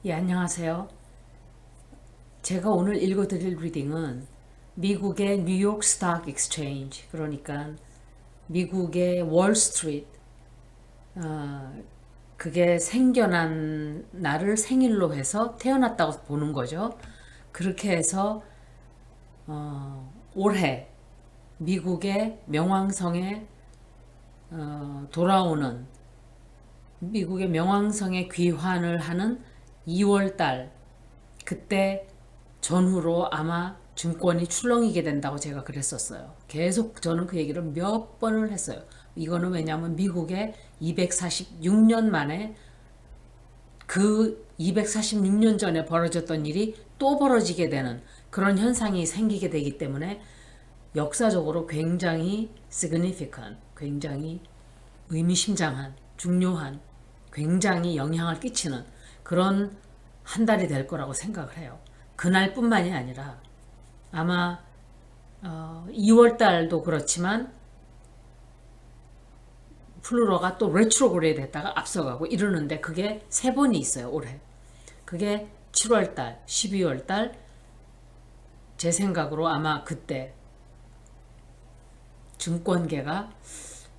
예, 안녕하세요. 제가 오늘 읽어드릴 리딩은 미국의 뉴욕 스탁 익스체인지, 그러니까 미국의 월스트리트, 그게 생겨난 날을 생일로 해서 태어났다고 보는 거죠. 그렇게 해서 올해 미국의 명왕성에 돌아오는 미국의 명왕성에 귀환을 하는 2월 달, 그때 전후로 아마 증권이 출렁이게 된다고 제가 그랬었어요. 계속 저는 그 얘기를 몇 번을 했어요. 이거는 왜냐하면 미국의 246년 만에 그 246년 전에 벌어졌던 일이 또 벌어지게 되는 그런 현상이 생기게 되기 때문에 역사적으로 굉장히 significant, 굉장히 의미심장한, 중요한, 굉장히 영향을 끼치는 그런 한 달이 될 거라고 생각을 해요. 그날뿐만이 아니라 아마 2월 달도 그렇지만 플루토가 또 레트로그레이드 했다가 앞서가고 이러는데 그게 세 번이 있어요, 올해. 그게 7월 달, 12월 달, 제 생각으로 아마 그때 증권계가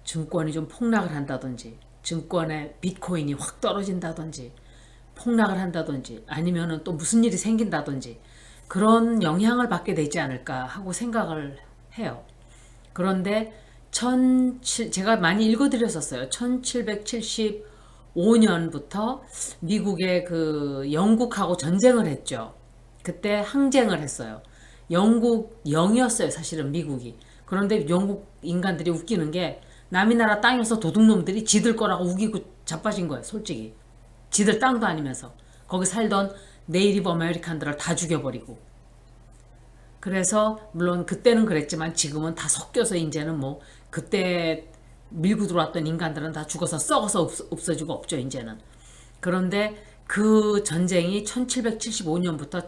증권이 좀 폭락을 한다든지 증권의 비트코인이 확 떨어진다든지 폭락을 한다든지 아니면은 또 무슨 일이 생긴다든지 그런 영향을 받게 되지 않을까 하고 생각을 해요. 그런데 제가 많이 읽어드렸었어요. 1775년부터 미국의 그 영국하고 전쟁을 했죠. 그때 항쟁을 했어요. 영국 영이었어요, 사실은 미국이. 그런데 영국 인간들이 웃기는 게 남이 나라 땅에서 도둑놈들이 지들 거라고 우기고 자빠진 거예요, 솔직히. 지들 땅도 아니면서. 거기 살던 네이티브 아메리칸들을 다 죽여버리고. 그래서 물론 그때는 그랬지만 지금은 다 섞여서 이제는 뭐 그때 밀고 들어왔던 인간들은 다 죽어서 썩어서 없어지고 없죠, 이제는. 그런데 그 전쟁이 1775년부터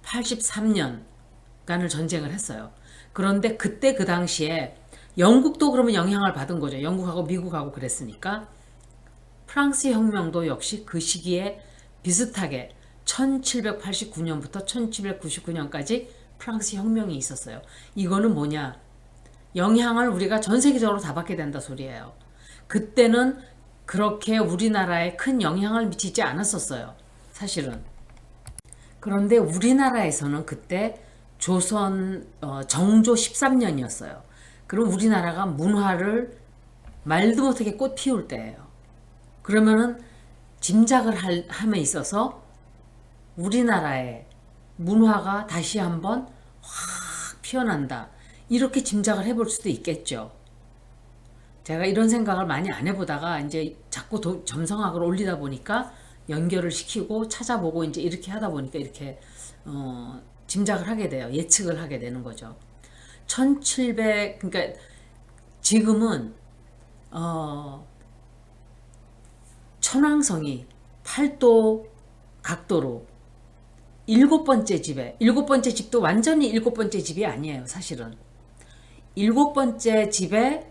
1783년간을 전쟁을 했어요. 그런데 그때 그 당시에 영국도 그러면 영향을 받은 거죠. 영국하고 미국하고 그랬으니까. 프랑스 혁명도 역시 그 시기에 비슷하게 1789년부터 1799년까지 프랑스 혁명이 있었어요. 이거는 뭐냐? 영향을 우리가 전 세계적으로 다 받게 된다 소리예요. 그때는 그렇게 우리나라에 큰 영향을 미치지 않았었어요. 사실은. 그런데 우리나라에서는 그때 조선 정조 13년이었어요. 그럼 우리나라가 문화를 말도 못하게 꽃 피울 때예요. 그러면은 짐작을 함에 있어서 우리나라의 문화가 다시 한번 확 피어난다. 이렇게 짐작을 해볼 수도 있겠죠. 제가 이런 생각을 많이 안 해보다가 이제 자꾸 점성학을 올리다 보니까 연결을 시키고 찾아보고 이제 이렇게 하다 보니까 이렇게 짐작을 하게 돼요. 예측을 하게 되는 거죠. 1700, 그러니까 지금은 천왕성이 8도 각도로 일곱 번째 집에, 일곱 번째 집도 완전히 일곱 번째 집이 아니에요, 사실은. 일곱 번째 집에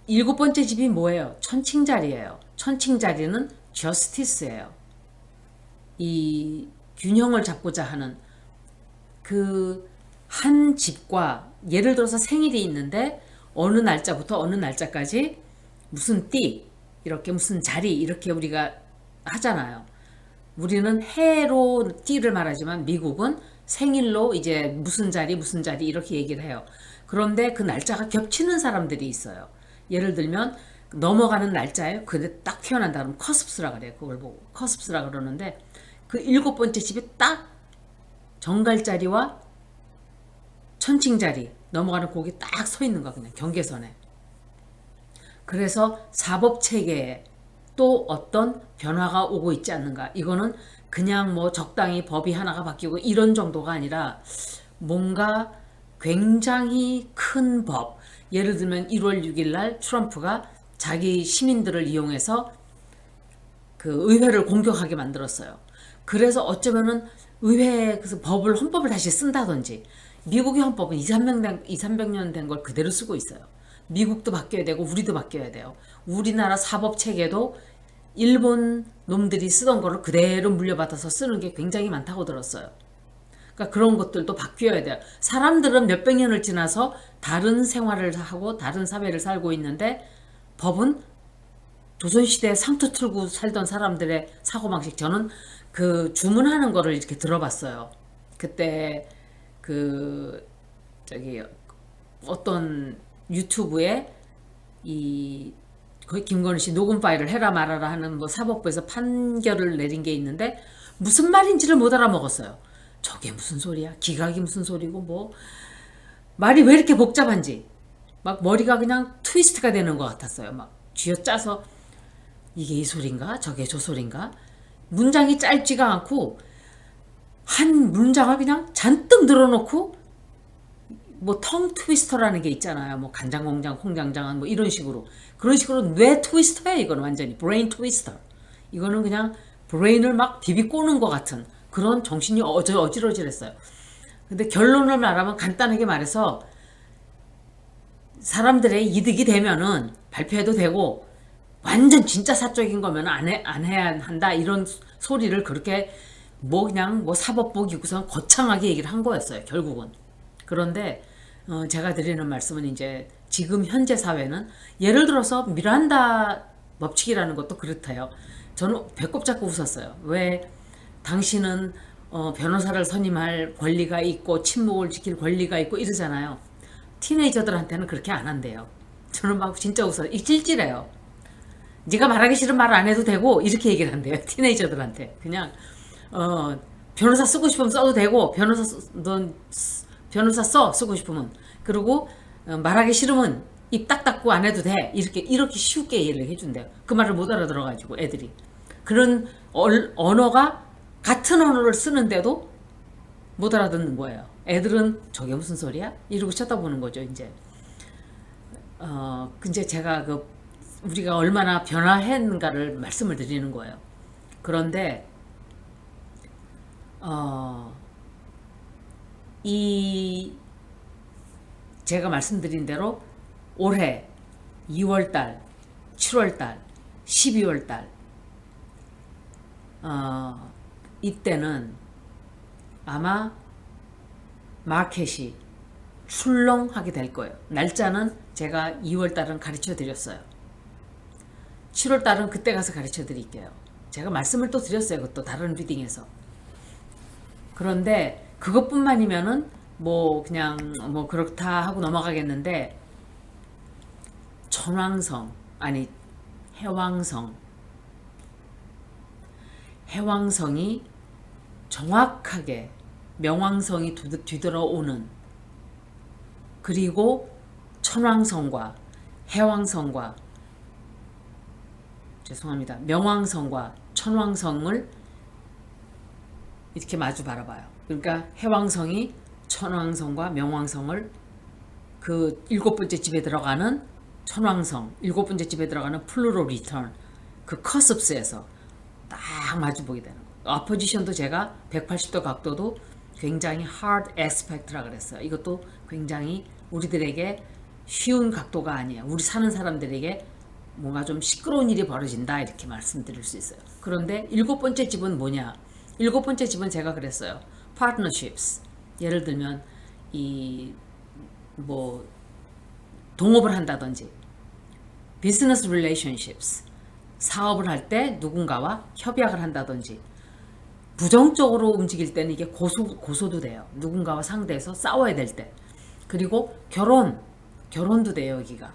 일곱 번째 집이 뭐예요? 천칭자리예요. 천칭자리는 저스티스예요. 이 균형을 잡고자 하는 그 한 집과 예를 들어서 생일이 있는데 어느 날짜부터 어느 날짜까지 무슨 띠 이렇게 무슨 자리 이렇게 우리가 하잖아요. 우리는 해로 띠를 말하지만 미국은 생일로 이제 무슨 자리 무슨 자리 이렇게 얘기를 해요. 그런데 그 날짜가 겹치는 사람들이 있어요. 예를 들면 넘어가는 날짜에 근데 딱 태어난다 그러면 커스프스라 그래요. 그걸 보고 커스프스라 그러는데 그 일곱 번째 집이 딱 정갈자리와 천칭자리 넘어가는 곡이 딱 서 있는 거야, 그냥 경계선에. 그래서 사법 체계에 또 어떤 변화가 오고 있지 않는가. 이거는 그냥 뭐 적당히 법이 하나가 바뀌고 이런 정도가 아니라 뭔가 굉장히 큰 법. 예를 들면 1월 6일 날 트럼프가 자기 시민들을 이용해서 그 의회를 공격하게 만들었어요. 그래서 어쩌면은 의회 그 법을 헌법을 다시 쓴다든지 미국의 헌법은 2, 300년 된 걸 그대로 쓰고 있어요. 미국도 바뀌어야 되고 우리도 바뀌어야 돼요. 우리나라 사법 체계도 일본 놈들이 쓰던 거를 그대로 물려받아서 쓰는 게 굉장히 많다고 들었어요. 그러니까 그런 것들도 바뀌어야 돼요. 사람들은 몇백 년을 지나서 다른 생활을 하고 다른 사회를 살고 있는데 법은 조선시대에 상투 틀고 살던 사람들의 사고방식, 저는 그 주문하는 거를 이렇게 들어봤어요. 그때 그 저기 어떤 유튜브에 이 거의 김건희 씨 녹음 파일을 해라 말아라 하는 뭐 사법부에서 판결을 내린 게 있는데 무슨 말인지를 못 알아먹었어요. 저게 무슨 소리야? 기각이 무슨 소리고 뭐 말이 왜 이렇게 복잡한지 막 머리가 그냥 트위스트가 되는 것 같았어요. 막 쥐어짜서 이게 이 소린가? 저게 저 소린가? 문장이 짧지가 않고 한 문장을 그냥 잔뜩 늘어놓고 뭐 텅 트위스터라는 게 있잖아요. 뭐 간장공장, 콩장장은 뭐 이런 식으로 그런 식으로 뇌 트위스터야. 이거는 완전히 브레인 트위스터. 이거는 그냥 브레인을 막 비비 꼬는 것 같은 그런 정신이 어지러질했어요. 근데 결론을 말하면 간단하게 말해서 사람들의 이득이 되면은 발표해도 되고 완전 진짜 사적인 거면 안 해야 한다 이런 소리를 그렇게 뭐 그냥 뭐 사법부기구선 거창하게 얘기를 한 거였어요. 결국은. 그런데 제가 드리는 말씀은 이제 지금 현재 사회는 예를 들어서 미란다 법칙이라는 것도 그렇대요. 저는 배꼽 잡고 웃었어요. 왜 당신은 변호사를 선임할 권리가 있고 침묵을 지킬 권리가 있고 이러잖아요. 티네이저들한테는 그렇게 안 한대요. 저는 막 진짜 웃어요. 찔찔해요. 네가 말하기 싫으면 말 안 해도 되고 이렇게 얘기를 한대요. 티네이저들한테. 그냥 변호사 쓰고 싶으면 써도 되고 넌 변호사 쓰고 싶으면. 그리고 말하기 싫으면 입 딱 닫고 안 해도 돼. 이렇게 쉽게 이해를 해준대요. 그 말을 못 알아들어가지고 애들이. 그런 언어가 같은 언어를 쓰는데도 못 알아듣는 거예요. 애들은 저게 무슨 소리야? 이러고 쳐다보는 거죠, 이제. 근데 제가 우리가 얼마나 변화했는가를 말씀을 드리는 거예요. 그런데, 제가 말씀드린 대로 올해 2월달, 7월달, 12월달, 이때는 아마 마켓이 출렁하게 될 거예요. 날짜는 제가 2월달은 가르쳐 드렸어요. 7월달은 그때 가서 가르쳐 드릴게요. 제가 말씀을 또 드렸어요. 그것도 다른 리딩에서. 그런데 그것뿐만이면은 뭐 그냥 뭐 그렇다 하고 넘어가겠는데 해왕성이 정확하게 명왕성이 뒤돌아오는, 그리고 천왕성과 해왕성과 명왕성과 천왕성을 이렇게 마주 바라봐요. 그러니까 해왕성이 천왕성과 명왕성을 그 7번째 집에 들어가는 천왕성, 7번째 집에 들어가는 플루로 리턴, 그 커습스에서 딱 마주보게 되는 거예요. 어포지션도 제가 180도 각도도 굉장히 hard aspect라 그랬어요. 이것도 굉장히 우리들에게 쉬운 각도가 아니에요. 우리 사는 사람들에게 뭔가 좀 시끄러운 일이 벌어진다 이렇게 말씀드릴 수 있어요. 그런데 7번째 집은 뭐냐? 7번째 집은 제가 그랬어요. partnerships. 예를 들면 뭐 동업을 한다든지 business relationships. 사업을 할 때 누군가와 협약을 한다든지, 부정적으로 움직일 때는 이게 고소도 돼요. 누군가와 상대해서 싸워야 될 때. 그리고 결혼도 돼요, 여기가.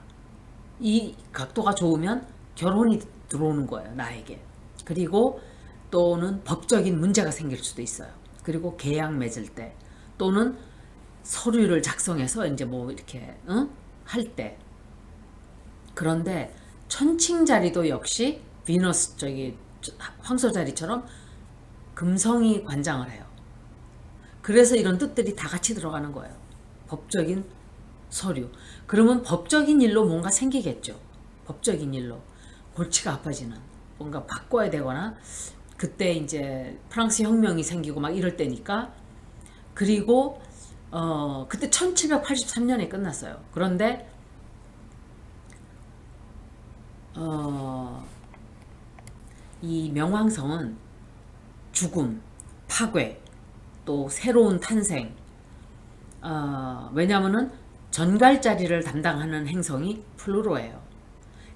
이 각도가 좋으면 결혼이 들어오는 거예요, 나에게. 그리고 또는 법적인 문제가 생길 수도 있어요. 그리고 계약 맺을 때, 또는 서류를 작성해서 이제 뭐 이렇게 할 때. 그런데 천칭자리도 역시 비너스 황소자리처럼 금성이 관장을 해요. 그래서 이런 뜻들이 다 같이 들어가는 거예요. 법적인 서류. 그러면 법적인 일로 뭔가 생기겠죠. 법적인 일로 골치가 아파지는, 뭔가 바꿔야 되거나, 그때 이제 프랑스 혁명이 생기고 막 이럴 때니까. 그리고 그때 1783년에 끝났어요. 그런데 이 명왕성은 죽음, 파괴, 또 새로운 탄생, 왜냐하면은 전갈자리를 담당하는 행성이 플루토예요.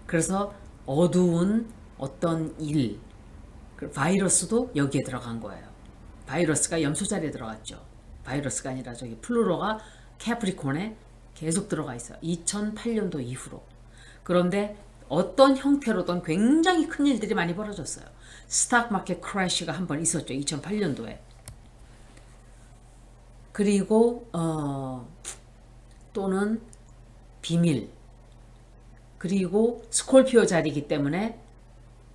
그래서 어두운 어떤 일, 바이러스도 여기에 들어간 거예요. 바이러스가 염소자리에 들어갔죠. 바이러스가 아니라 저기 플루토가 캐프리콘에 계속 들어가 있어요. 2008년도 이후로. 그런데 어떤 형태로든 굉장히 큰 일들이 많이 벌어졌어요. 스탁 마켓 크래시가 한 번 있었죠. 2008년도에. 그리고 또는 비밀, 그리고 스콜피오 자리이기 때문에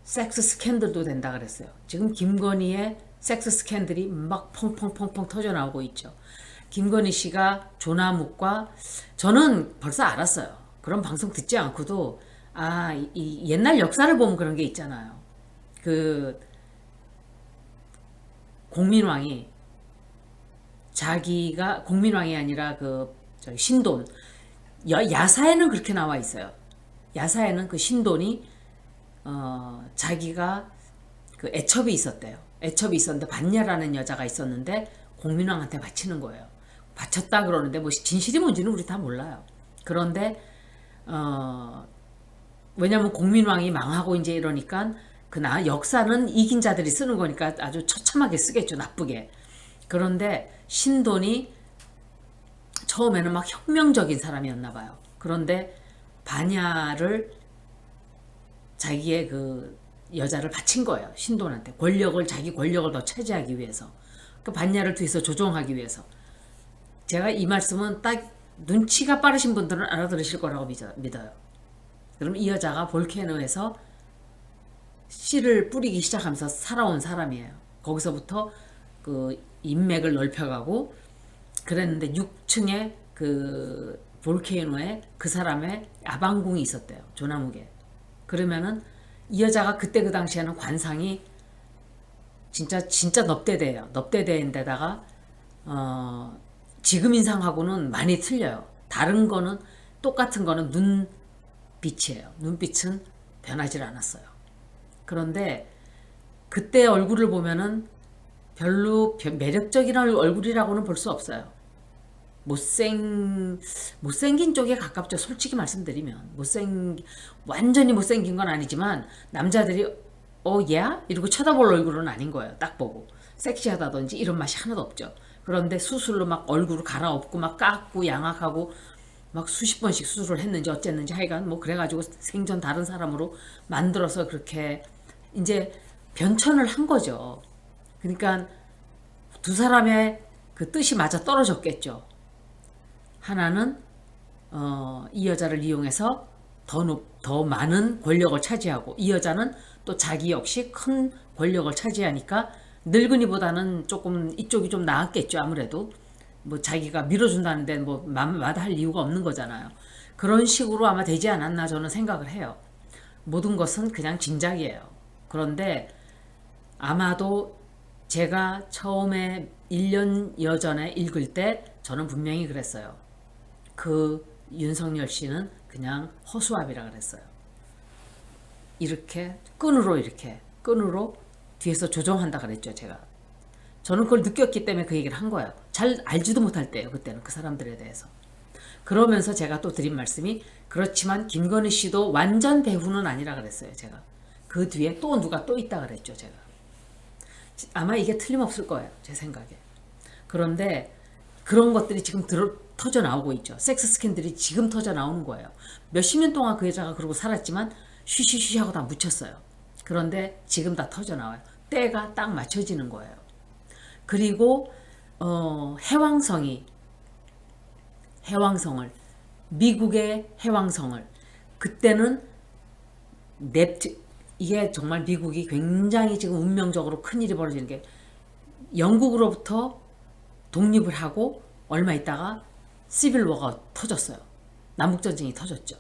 섹스 스캔들도 된다 그랬어요. 지금 김건희의 섹스 스캔들이 막 펑펑펑펑 터져 나오고 있죠. 김건희 씨가 조나묵과, 저는 벌써 알았어요. 그런 방송 듣지 않고도 이 옛날 역사를 보면 그런 게 있잖아요. 그 공민왕이 자기가 공민왕이 아니라 그 신돈, 야사에는 그렇게 나와 있어요. 야사에는 그 신돈이 자기가 그 애첩이 있었대요. 애첩이 있었는데 반야라는 여자가 있었는데 공민왕한테 바치는 거예요. 바쳤다 그러는데 뭐 진실이 뭔지는 우리 다 몰라요. 그런데 왜냐면 공민왕이 망하고 이제 이러니까 그나 역사는 이긴 자들이 쓰는 거니까 아주 처참하게 쓰겠죠. 나쁘게. 그런데 신돈이 처음에는 막 혁명적인 사람이었나 봐요. 그런데 반야를 자기의 그 여자를 바친 거예요. 신돈한테. 자기 권력을 더 차지하기 위해서. 그 반야를 뒤에서 조종하기 위해서. 제가 이 말씀은 딱 눈치가 빠르신 분들은 알아들으실 거라고 믿어요. 그럼 이 여자가 볼케노에서 씨를 뿌리기 시작하면서 살아온 사람이에요. 거기서부터 그 인맥을 넓혀가고 그랬는데 6층에 그 볼케이노에 그 사람의 아방궁이 있었대요. 조나무게. 그러면은 이 여자가 그때 그 당시에는 관상이 진짜 넙대대예요. 넙대대인데다가 지금 인상하고는 많이 틀려요. 다른 거는 똑같은 거는 눈빛이에요. 눈빛은 변하지 않았어요. 그런데 그때 얼굴을 보면은 별로 매력적인 얼굴이라고는 볼 수 없어요. 못생긴 쪽에 가깝죠. 솔직히 말씀드리면. 완전히 못생긴 건 아니지만, 남자들이, 얘야? 이러고 쳐다볼 얼굴은 아닌 거예요. 딱 보고. 섹시하다든지 이런 맛이 하나도 없죠. 그런데 수술로 막 얼굴을 갈아엎고, 막 깎고, 양악하고, 막 수십 번씩 수술을 했는지 어쨌는지 하여간 뭐 그래가지고 생전 다른 사람으로 만들어서 그렇게 이제 변천을 한 거죠. 그러니까 두 사람의 그 뜻이 맞아 떨어졌겠죠. 하나는 이 여자를 이용해서 더 많은 권력을 차지하고, 이 여자는 또 자기 역시 큰 권력을 차지하니까 늙은이보다는 조금 이쪽이 좀 나았겠죠. 아무래도 뭐 자기가 밀어준다는데 뭐 마다할 이유가 없는 거잖아요. 그런 식으로 아마 되지 않았나 저는 생각을 해요. 모든 것은 그냥 짐작이에요. 그런데 아마도 제가 처음에 1년여 전에 읽을 때 저는 분명히 그랬어요. 그 윤석열 씨는 그냥 허수아비라 그랬어요. 이렇게 끈으로 뒤에서 조종한다 그랬죠, 제가. 저는 그걸 느꼈기 때문에 그 얘기를 한 거예요. 잘 알지도 못할 때예요, 그때는 그 사람들에 대해서. 그러면서 제가 또 드린 말씀이, 그렇지만 김건희 씨도 완전 배후는 아니라 그랬어요, 제가. 그 뒤에 또 누가 또 있다 그랬죠, 제가. 아마 이게 틀림없을 거예요, 제 생각에. 그런데 그런 것들이 지금 터져 나오고 있죠. 섹스 스캔들이 지금 터져 나오는 거예요. 몇십 년 동안 그 여자가 그러고 살았지만 쉬쉬쉬 하고 다 묻혔어요. 그런데 지금 다 터져 나와요. 때가 딱 맞춰지는 거예요. 그리고 해왕성을, 미국의 해왕성을, 그때는 이게 정말 미국이 굉장히 지금 운명적으로 큰일이 벌어지는 게, 영국으로부터 독립을 하고 얼마 있다가 시빌워가 터졌어요. 남북전쟁이 터졌죠.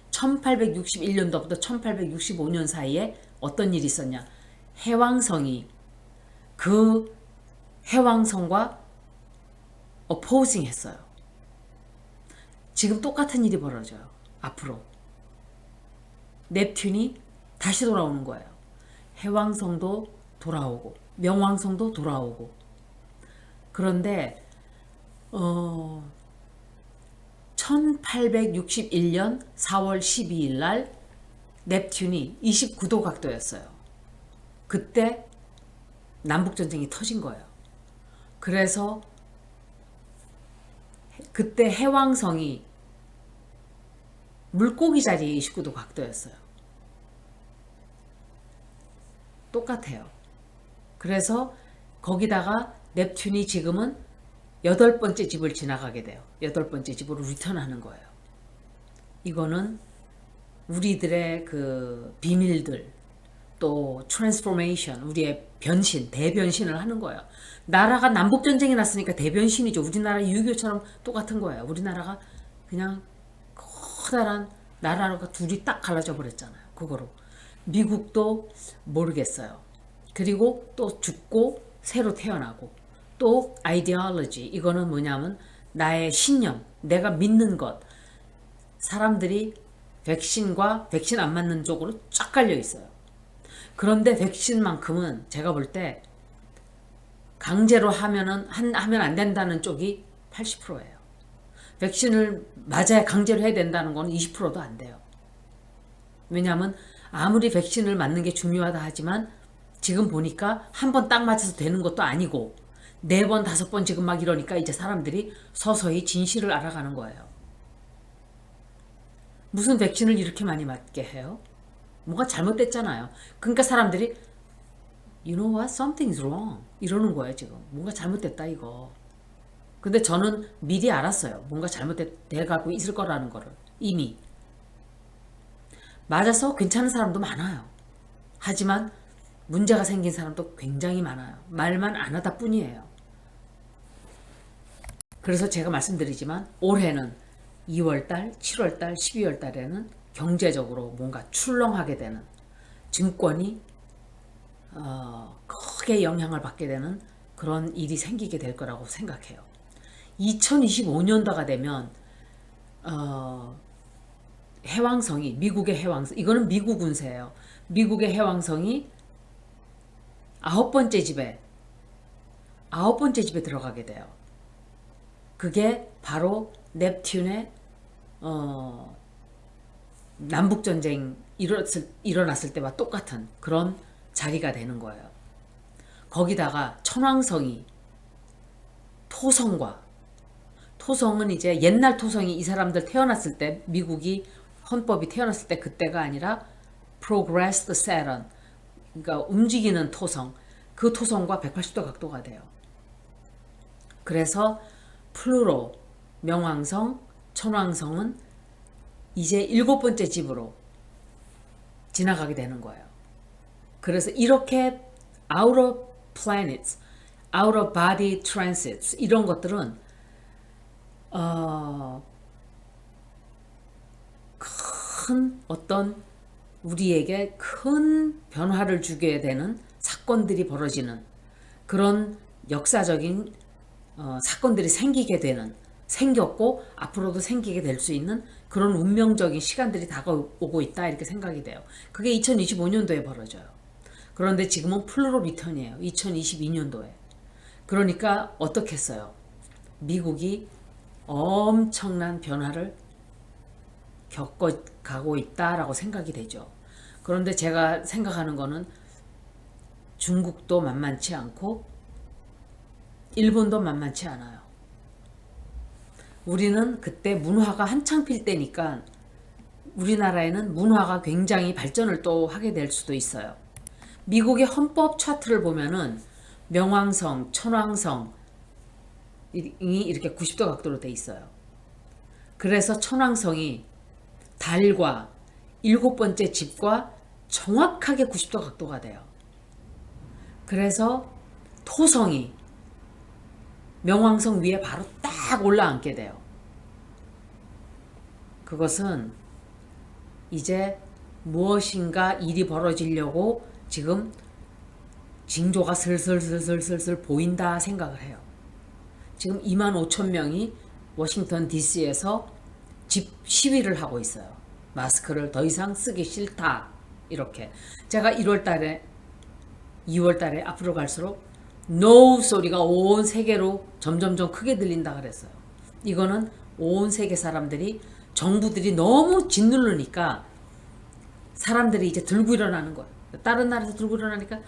1861년도부터 1865년 사이에 어떤 일이 있었냐. 해왕성이 그 해왕성과 어포징 했어요. 지금 똑같은 일이 벌어져요. 앞으로. 넵튠이 다시 돌아오는 거예요. 해왕성도 돌아오고 명왕성도 돌아오고. 그런데 1861년 4월 12일 날 넵튠이 29도 각도였어요. 그때 남북전쟁이 터진 거예요. 그래서 그때 해왕성이 물고기 자리에 29도 각도였어요. 똑같아요. 그래서 거기다가 넵튠이 지금은 8번째 집을 지나가게 돼요. 8번째 집으로 리턴하는 거예요. 이거는 우리들의 그 비밀들, 또 트랜스포메이션, 우리의 변신, 대변신을 하는 거예요. 나라가 남북전쟁이 났으니까 대변신이죠. 우리나라 6.25처럼 똑같은 거예요. 우리나라가 그냥 커다란 나라가 둘이 딱 갈라져 버렸잖아요. 그거로. 미국도 모르겠어요. 그리고 또 죽고 새로 태어나고, 또 아이디올로지, 이거는 뭐냐면 나의 신념, 내가 믿는 것. 사람들이 백신과 백신 안 맞는 쪽으로 쫙 갈려 있어요. 그런데 백신만큼은 제가 볼 때 강제로 하면 안 된다는 쪽이 80%예요. 백신을 맞아야 강제로 해야 된다는 건 20%도 안 돼요. 왜냐하면 아무리 백신을 맞는 게 중요하다 하지만 지금 보니까 한 번 딱 맞아서 되는 것도 아니고 4번, 5번 지금 막 이러니까 이제 사람들이 서서히 진실을 알아가는 거예요. 무슨 백신을 이렇게 많이 맞게 해요? 뭐가 잘못됐잖아요. 그러니까 사람들이 You know what? Something's wrong. 이러는 거예요 지금. 뭔가 잘못됐다 이거. 근데 저는 미리 알았어요. 뭔가 잘못돼가고 있을 거라는 거를. 이미. 맞아서 괜찮은 사람도 많아요. 하지만 문제가 생긴 사람도 굉장히 많아요. 말만 안 하다 뿐이에요. 그래서 제가 말씀드리지만 올해는 2월달, 7월달, 12월달에는 경제적으로 뭔가 출렁하게 되는, 증권이 크게 영향을 받게 되는 그런 일이 생기게 될 거라고 생각해요. 2025년도가 되면 해왕성이, 미국의 해왕성, 이거는 미국 운세예요. 미국의 해왕성이 9번째 집에 들어가게 돼요. 그게 바로 넵튠의 남북전쟁 일어났을 때와 똑같은 그런 자리가 되는 거예요. 거기다가 천왕성이 토성은 이제 옛날 토성이 이 사람들 태어났을 때, 미국이 헌법이 태어났을 때 그때가 아니라 Progressed Saturn, 그러니까 움직이는 토성, 그 토성과 180도 각도가 돼요. 그래서 플루로, 명왕성, 천왕성은 이제 7번째 집으로 지나가게 되는 거예요. 그래서 이렇게 out of planets, out of body transits, 이런 것들은 큰 어떤 우리에게 큰 변화를 주게 되는 사건들이 벌어지는 그런 역사적인 사건들이 생겼고 앞으로도 생기게 될 수 있는 그런 운명적인 시간들이 다가오고 있다, 이렇게 생각이 돼요. 그게 2025년도에 벌어져요. 그런데 지금은 플루로 리턴이에요. 2022년도에. 그러니까 어떻겠어요? 미국이 엄청난 변화를 겪어가고 있다라고 생각이 되죠. 그런데 제가 생각하는 거는 중국도 만만치 않고 일본도 만만치 않아요. 우리는 그때 문화가 한창 필 때니까 우리나라에는 문화가 굉장히 발전을 또 하게 될 수도 있어요. 미국의 헌법 차트를 보면은 명왕성, 천왕성이 이렇게 90도 각도로 돼 있어요. 그래서 천왕성이 달과 7번째 집과 정확하게 90도 각도가 돼요. 그래서 토성이 명왕성 위에 바로 딱 올라앉게 돼요. 그것은 이제 무엇인가 일이 벌어지려고 지금 징조가 슬슬 보인다 생각을 해요. 지금 25,000명이 워싱턴 DC에서 집 시위를 하고 있어요. 마스크를 더 이상 쓰기 싫다, 이렇게. 제가 1월 달에 2월 달에 앞으로 갈수록 NO 소리가 온 세계로 점점점 크게 들린다 그랬어요. 이거는 온 세계 사람들이 정부들이 너무 짓누르니까 사람들이 이제 들고 일어나는 거예요. 다른 나라에서 들고 일어나니까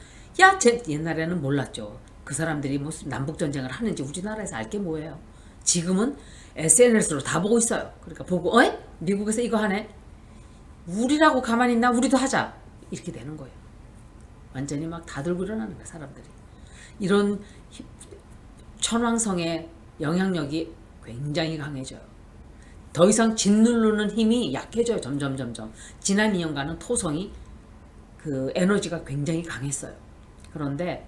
옛날에는 몰랐죠. 그 사람들이 뭐 남북전쟁을 하는지 우리나라에서 알게 뭐예요. 지금은 SNS로 다 보고 있어요. 그러니까 보고 미국에서 이거 하네. 우리라고 가만히 있나? 우리도 하자. 이렇게 되는 거예요. 완전히 막 다 들고 일어나는 거예요. 사람들이. 이런 천왕성의 영향력이 굉장히 강해져요. 더 이상 짓누르는 힘이 약해져요. 점점. 지난 2년간은 토성이 그 에너지가 굉장히 강했어요. 그런데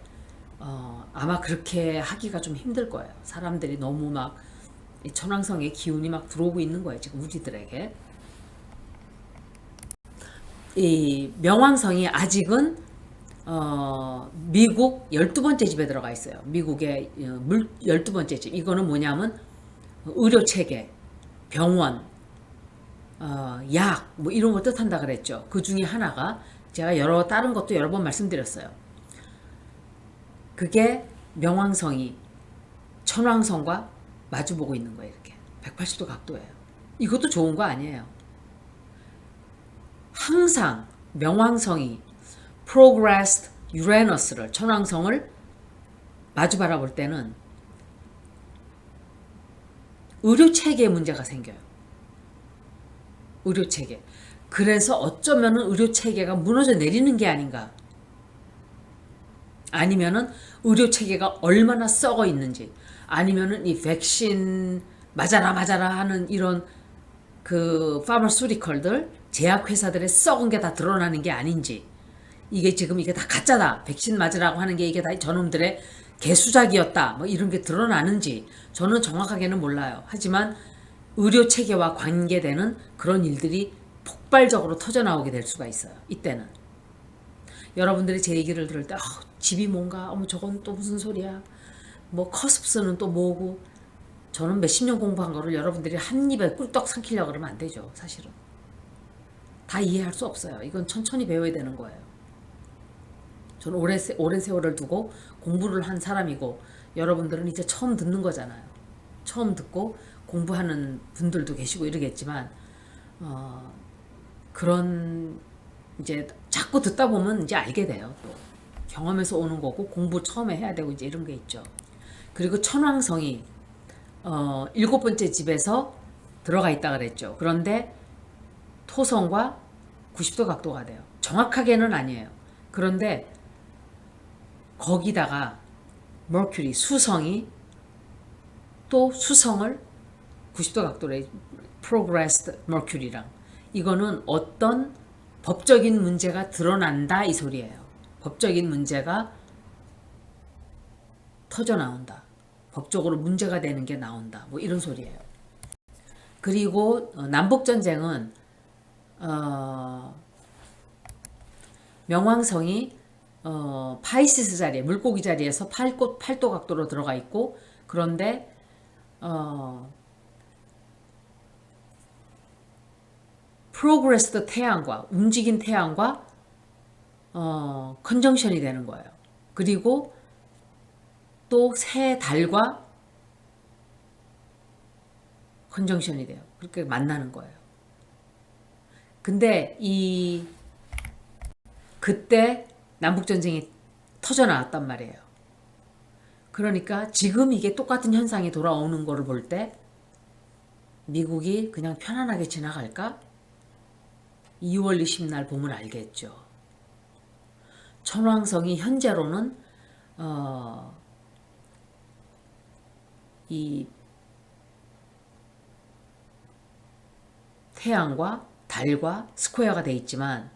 아마 그렇게 하기가 좀 힘들 거예요. 사람들이 너무 막 천왕성의 기운이 막 들어오고 있는 거예요. 지금 우리들에게. 이 명왕성이 아직은 미국 12번째 집에 들어가 있어요. 미국의 12번째 집. 이거는 뭐냐면 의료체계, 병원, 약, 뭐 이런 거 뜻한다 그랬죠. 그 중에 하나가 제가 다른 것도 여러 번 말씀드렸어요. 그게 명왕성이 천왕성과 마주보고 있는 거예요. 이렇게 180도 각도예요. 이것도 좋은 거 아니에요. 항상 명왕성이 progressed Uranus를 천왕성을 마주 바라볼 때는 의료체계에 문제가 생겨요. 의료체계. 그래서 어쩌면은 의료체계가 무너져 내리는 게 아닌가. 아니면은 의료체계가 얼마나 썩어 있는지. 아니면은 이 백신 맞아라 하는 이런 그 파마수리컬들 제약회사들의 썩은 게 다 드러나는 게 아닌지. 이게 지금 이게 다 가짜다. 백신 맞으라고 하는 게 이게 다 저놈들의 개수작이었다. 뭐 이런 게 드러나는지 저는 정확하게는 몰라요. 하지만 의료체계와 관계되는 그런 일들이 폭발적으로 터져나오게 될 수가 있어요. 이때는. 여러분들이 제 얘기를 들을 때 집이 뭔가 저건 또 무슨 소리야. 뭐 커스프스는 또 뭐고. 저는 몇십 년 공부한 거를 여러분들이 한 입에 꿀떡 삼키려고 그러면 안 되죠. 사실은. 다 이해할 수 없어요. 이건 천천히 배워야 되는 거예요. 저는 오랜 세월을 두고 공부를 한 사람이고 여러분들은 이제 처음 듣는 거잖아요. 처음 듣고 공부하는 분들도 계시고 이러겠지만 그런 이제 자꾸 듣다 보면 이제 알게 돼요. 또 경험에서 오는 거고 공부 처음에 해야 되고 이제 이런 게 있죠. 그리고 천왕성이 7번째 집에서 들어가 있다 그랬죠. 그런데 토성과 90도 각도가 돼요. 정확하게는 아니에요. 그런데 거기다가 머큐리 수성이 또 수성을 90도 각도로 progressed mercury랑 이거는 어떤 법적인 문제가 드러난다 이 소리예요. 법적인 문제가 터져 나온다. 법적으로 문제가 되는 게 나온다. 뭐 이런 소리예요. 그리고 남북전쟁은 명왕성이 파이시스 자리에 물고기 자리에서 8도 각도로 들어가 있고 그런데 프로그레스드 태양과 움직인 태양과 컨정션이 되는 거예요. 그리고 또 새 달과 컨정션이 돼요. 그렇게 만나는 거예요. 근데 그때 남북전쟁이 터져 나왔단 말이에요. 그러니까 지금 이게 똑같은 현상이 돌아오는 거를 볼 때 미국이 그냥 편안하게 지나갈까? 2월 20날 보면 알겠죠. 천왕성이 현재로는 이 태양과 달과 스퀘어가 돼 있지만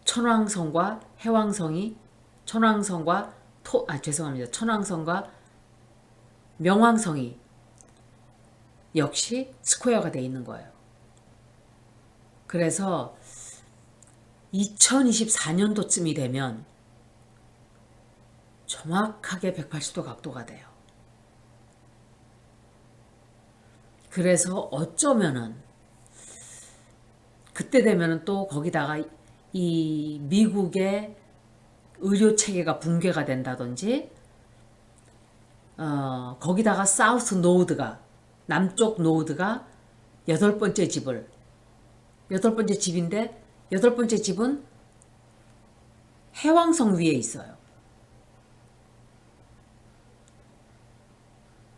천왕성과 해왕성이 천왕성과 천왕성과 명왕성이 역시 스퀘어가 돼 있는 거예요. 그래서 2024년도쯤이 되면 정확하게 180도 각도가 돼요. 그래서 어쩌면은 그때 되면은 또 거기다가 이 미국의 의료 체계가 붕괴가 된다든지, 거기다가 사우스 노드가, 남쪽 노드가 여덟 번째 집을, 여덟 번째 집인데, 여덟 번째 집은 해왕성 위에 있어요.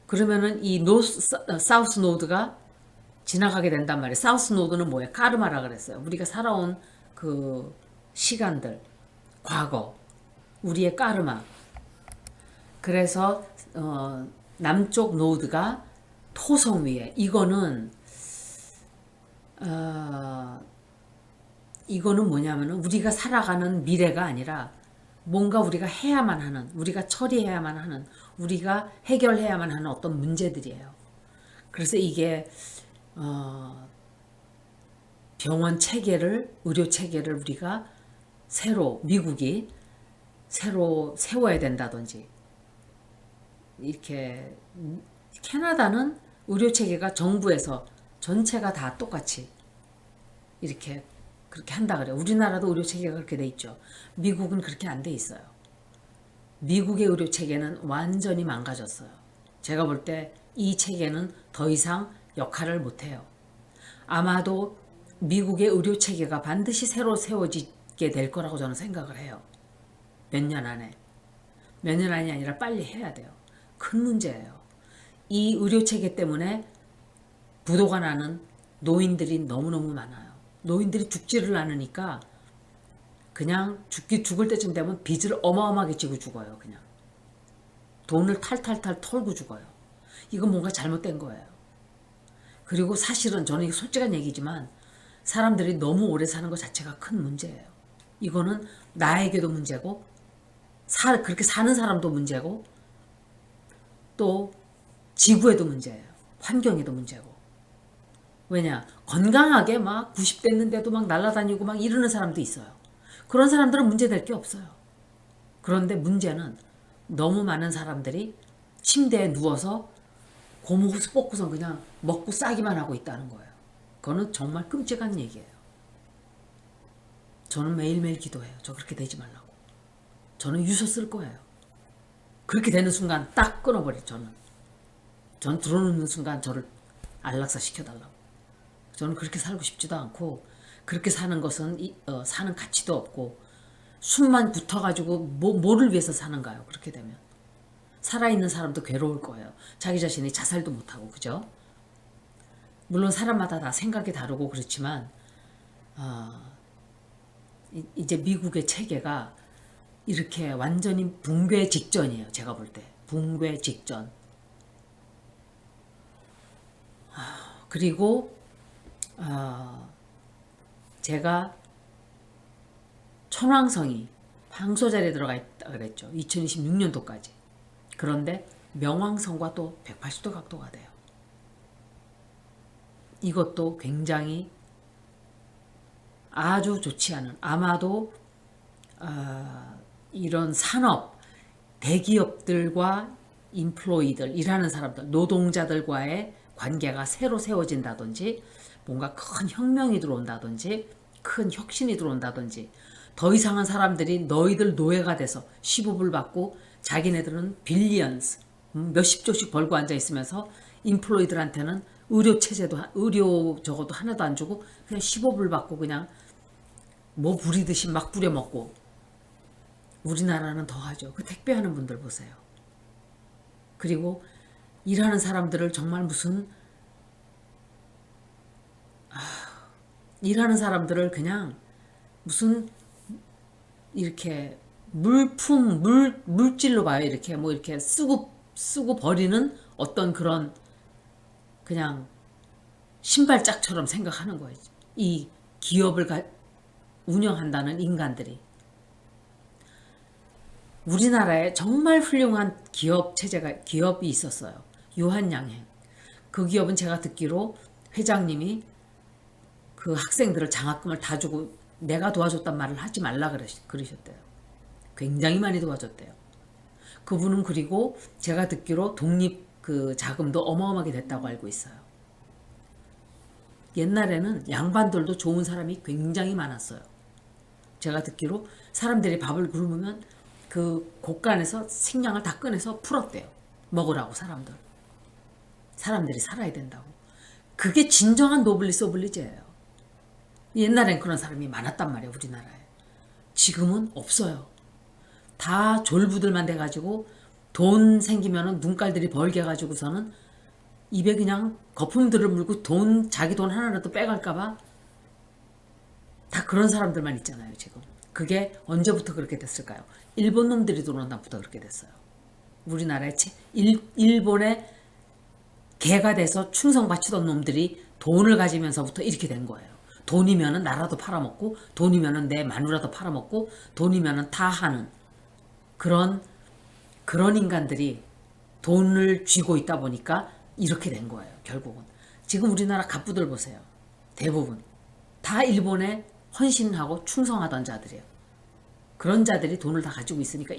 그러면은 이 사우스 노드가 지나가게 된단 말이에요. 사우스 노드는 뭐예요? 카르마라 그랬어요. 우리가 살아온 그 시간들, 과거, 우리의 까르마. 그래서 남쪽 노드가 토성 위에. 이거는 뭐냐면은 우리가 살아가는 미래가 아니라 뭔가 우리가 해야만 하는, 우리가 처리해야만 하는, 우리가 해결해야만 하는 어떤 문제들이에요. 그래서 이게 병원 체계를, 의료 체계를 우리가 미국이 새로 세워야 된다든지, 이렇게 캐나다는 의료 체계가 정부에서 전체가 다 똑같이 이렇게 그렇게 한다 그래요. 우리나라도 의료 체계가 그렇게 돼 있죠. 미국은 그렇게 안 돼 있어요. 미국의 의료 체계는 완전히 망가졌어요. 제가 볼 때 이 체계는 더 이상 역할을 못 해요. 아마도 미국의 의료 체계가 반드시 새로 세워지게 될 거라고 저는 생각을 해요. 몇 년 안에. 몇 년 안이 아니라 빨리 해야 돼요. 큰 문제예요. 이 의료 체계 때문에 부도가 나는 노인들이 너무너무 많아요. 노인들이 죽지를 않으니까 그냥 죽을 때쯤 되면 빚을 어마어마하게 지고 죽어요. 그냥 돈을 탈탈탈 털고 죽어요. 이건 뭔가 잘못된 거예요. 그리고 사실은 저는 이게 솔직한 얘기지만 사람들이 너무 오래 사는 것 자체가 큰 문제예요. 이거는 나에게도 문제고 그렇게 사는 사람도 문제고 또 지구에도 문제예요. 환경에도 문제고. 왜냐? 건강하게 막 90 됐는데도 막 날아다니고 막 이러는 사람도 있어요. 그런 사람들은 문제될 게 없어요. 그런데 문제는 너무 많은 사람들이 침대에 누워서 고무호스 뽑고선 그냥 먹고 싸기만 하고 있다는 거예요. 그거는 정말 끔찍한 얘기예요. 저는 매일매일 기도해요. 저 그렇게 되지 말라고. 저는 유서 쓸 거예요. 그렇게 되는 순간 딱 끊어버려요. 전 들어오는 순간 저를 안락사 시켜달라고. 저는 그렇게 살고 싶지도 않고 그렇게 사는 것은 사는 가치도 없고 숨만 붙어가지고 뭐를 위해서 사는가요? 그렇게 되면 살아있는 사람도 괴로울 거예요. 자기 자신이 자살도 못하고. 그죠? 물론 사람마다 다 생각이 다르고 그렇지만 이제 미국의 체계가 이렇게 완전히 붕괴 직전이에요. 제가 볼 때 붕괴 직전. 그리고 제가 천왕성이 황소자리에 들어가 있다 그랬죠. 2026년도까지. 그런데 명왕성과 또 180도 각도가 돼요. 이것도 굉장히 아주 좋지 않은, 아마도 이런 산업, 대기업들과 인플로이들, 일하는 사람들, 노동자들과의 관계가 새로 세워진다든지 뭔가 큰 혁명이 들어온다든지 큰 혁신이 들어온다든지 더 이상한 사람들이 너희들 노예가 돼서 15불 받고 자기네들은 빌리언스 몇십 조씩 벌고 앉아 있으면서 인플로이들한테는 의료 저것도 하나도 안 주고 그냥 15불 받고 그냥 뭐 부리듯이 막 부려 먹고. 우리나라는 더 하죠. 그 택배하는 분들 보세요. 그리고 일하는 사람들을 정말 일하는 사람들을 그냥 무슨 이렇게 물질로 봐요. 이렇게 뭐 이렇게 쓰고 버리는 어떤 그런 그냥 신발짝처럼 생각하는 거예요. 이 기업을 운영한다는 인간들이. 우리나라에 정말 훌륭한 기업이 있었어요. 유한양행. 그 기업은 제가 듣기로 회장님이 그 학생들을 장학금을 다 주고 내가 도와줬단 말을 하지 말라 그러셨대요. 굉장히 많이 도와줬대요. 그분은 그리고 제가 듣기로 독립 그 자금도 어마어마하게 됐다고 알고 있어요. 옛날에는 양반들도 좋은 사람이 굉장히 많았어요. 제가 듣기로 사람들이 밥을 굶으면 그 곳간에서 식량을 다 꺼내서 풀었대요. 먹으라고 사람들이 살아야 된다고. 그게 진정한 노블리스 오블리제예요. 옛날엔 그런 사람이 많았단 말이에요, 우리나라에. 지금은 없어요. 다 졸부들만 돼가지고 돈 생기면은 눈깔들이 벌게 가지고서는 입에 그냥 거품들을 물고 자기 돈 하나라도 빼갈까봐 다 그런 사람들만 있잖아요, 지금. 그게 언제부터 그렇게 됐을까요? 일본 놈들이 들어온 다음부터 그렇게 됐어요. 우리나라에 일본의 개가 돼서 충성 바치던 놈들이 돈을 가지면서부터 이렇게 된 거예요. 돈이면은 나라도 팔아먹고, 돈이면은 내 마누라도 팔아먹고, 돈이면은 다 하는 그런 인간들이 돈을 쥐고 있다 보니까 이렇게 된 거예요, 결국은. 지금 우리나라 갑부들 보세요. 대부분 다 일본에 헌신하고 충성하던 자들이에요. 그런 자들이 돈을 다 가지고 있으니까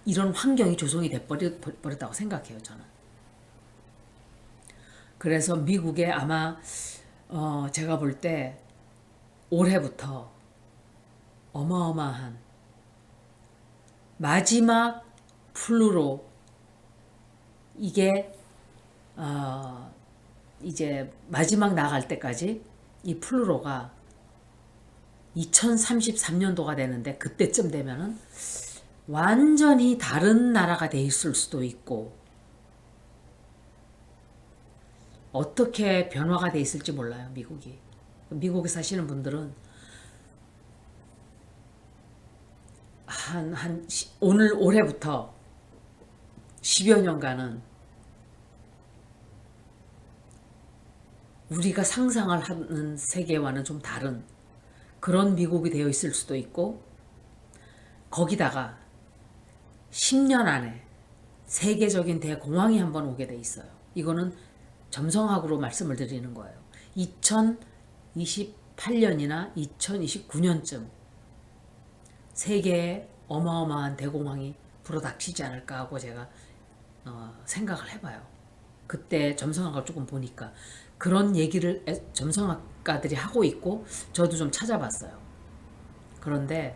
이런 환경이 조성이 돼버렸다고 생각해요, 저는. 그래서 미국에 아마 제가 볼 때 올해부터 어마어마한 마지막 플루로 이게 이제 마지막 나갈 때까지 이 플루로가 2033년도가 되는데 그때쯤 되면은 완전히 다른 나라가 돼 있을 수도 있고 어떻게 변화가 돼 있을지 몰라요, 미국이. 미국에 사시는 분들은 올해부터 10여 년간은 우리가 상상을 하는 세계와는 좀 다른 그런 미국이 되어 있을 수도 있고, 거기다가 10년 안에 세계적인 대공황이 한번 오게 돼 있어요. 이거는 점성학으로 말씀을 드리는 거예요. 2028년이나 2029년쯤 세계에 어마어마한 대공황이 불어닥치지 않을까 하고 제가 생각을 해봐요. 그때 점성학을 조금 보니까 그런 얘기를 점성학가들이 하고 있고 저도 좀 찾아봤어요. 그런데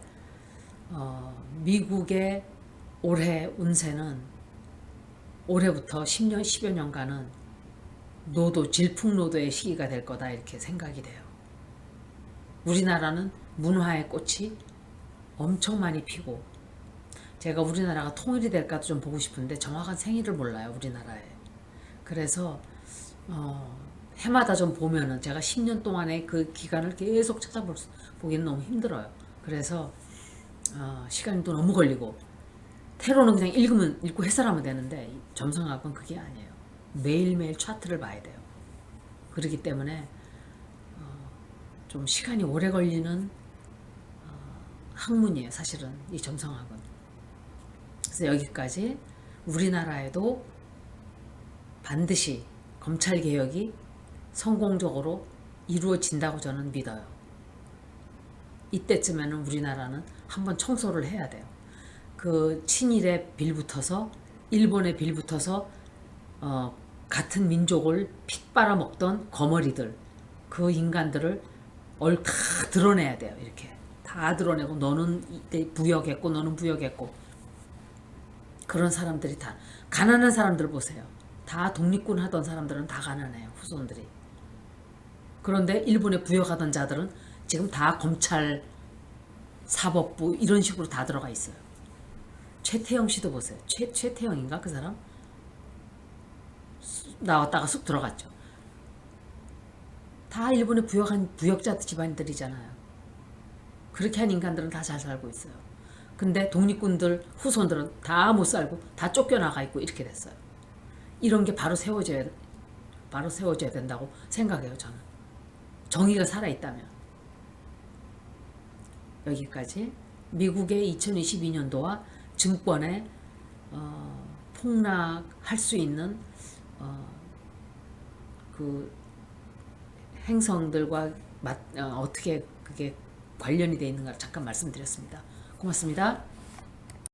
미국의 올해 운세는 올해부터 10년, 10여 년간은 질풍노도의 시기가 될 거다 이렇게 생각이 돼요. 우리나라는 문화의 꽃이 엄청 많이 피고, 제가 우리나라가 통일이 될까도 좀 보고 싶은데 정확한 생일을 몰라요, 우리나라에. 그래서 해마다 좀 보면은 제가 10년 동안의 그 기간을 계속 보기는 너무 힘들어요. 그래서 시간도 너무 걸리고, 테러는 그냥 읽고 해설하면 되는데 점성학은 그게 아니에요. 매일매일 차트를 봐야 돼요. 그렇기 때문에 좀 시간이 오래 걸리는 학문이에요, 사실은 이 점성학은. 그래서 여기까지. 우리나라에도 반드시 검찰개혁이 성공적으로 이루어진다고 저는 믿어요. 이때쯤에는 우리나라는 한번 청소를 해야 돼요. 그 친일에 빌붙어서, 일본에 빌붙어서 같은 민족을 픽 빨아먹던 거머리들, 그 인간들을 다 드러내야 돼요. 이렇게 다 드러내고, 너는 이때 부역했고 너는 부역했고. 그런 사람들이 다 가난한 사람들 보세요. 다 독립군 하던 사람들은 다 가난해요, 후손들이. 그런데 일본에 부역하던 자들은 지금 다 검찰, 사법부 이런 식으로 다 들어가 있어요. 최태영 씨도 보세요. 최태영인가 그 사람? 나왔다가 쑥 들어갔죠. 다 일본에 부역한 부역자 집안들이잖아요. 그렇게 한 인간들은 다 잘 살고 있어요. 근데 독립군들 후손들은 다 못 살고 다 쫓겨나가 있고 이렇게 됐어요. 이런 게 바로 세워져야 된다고 생각해요, 저는. 정의가 살아있다면. 여기까지. 미국의 2022년도와 증권에 폭락할 수 있는 그 행성들과 어떻게 그게 관련이 되어 있는가 잠깐 말씀드렸습니다. 고맙습니다.